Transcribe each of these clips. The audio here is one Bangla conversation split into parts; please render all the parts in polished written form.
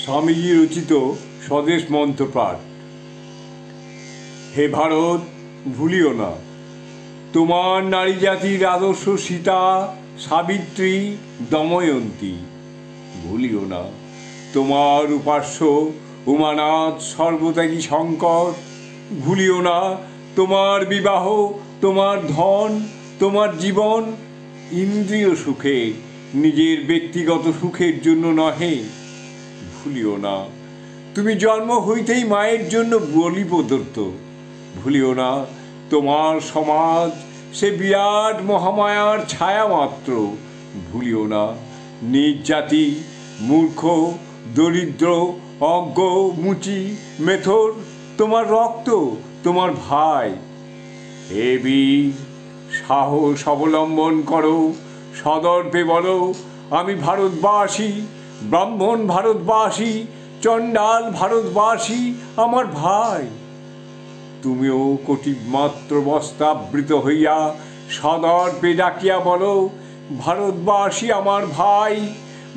স্বামীজি রচিত স্বদেশ মন্ত্র পাঠ। হে ভারত, ভুলিও না তোমার নারী জাতির আদর্শ সীতা, সাবিত্রী, দময়ন্তী। ভুলিও না তোমার উপাস্য উমানাথ, সর্বত্যাগী শঙ্কর। ভুলিও না তোমার বিবাহ, তোমার ধন, তোমার জীবন ইন্দ্রিয় সুখে, নিজের ব্যক্তিগত সুখের জন্য নহে। ভুলিও না তুমি জন্ম হইতেই মায়ের জন্য বলি প্রদত্ত। ভুলিও না তোমার সমাজ সে বিরাট মহামায়ার ছায়া মাত্র। ভুলিও না নিজ জাতি, মূর্খ, দরিদ্র, অজ্ঞ, মুচি, মেথর তোমার রক্ত, তোমার ভাই। হে বীর, সাহস অবলম্বন করো, সদর্পে বলো, আমি ভারতবাসী, ব্রাহ্মণ ভারতবাসী, চণ্ডাল ভারতবাসী আমার ভাই। তুমিও কটিমাত্র বস্ত্রাবৃত হইয়া সদর্পে ডাকিয়া বলো, ভারতবাসী আমার ভাই,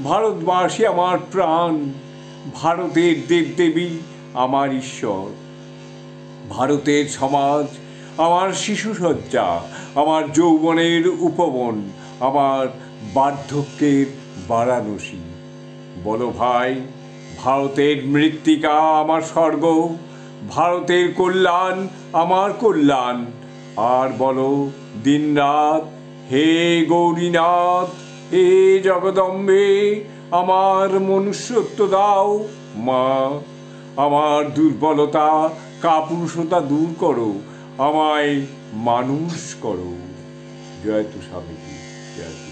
ভারতবাসী আমার প্রাণ, ভারতের দেবদেবী আমার ঈশ্বর। ভারতের সমাজ আমার শিশুসজ্জা, আমার যৌবনের উপবন, আমার বার্ধক্যের বারাণসী। বলো ভাই, ভারতের মৃত্তিকা আমার স্বর্গ, ভারতের কল্যাণ আমার কল্যাণ। আর বলো দিনরাত, হে গৌরীনাথ, হে জগদম্বে, আমার মনুষ্যত্ব দাও মা, আমার দুর্বলতা কাপুরুষতা দূর করো, আমায় মানুষ করো। জয় তো স্বামীজি, জয়।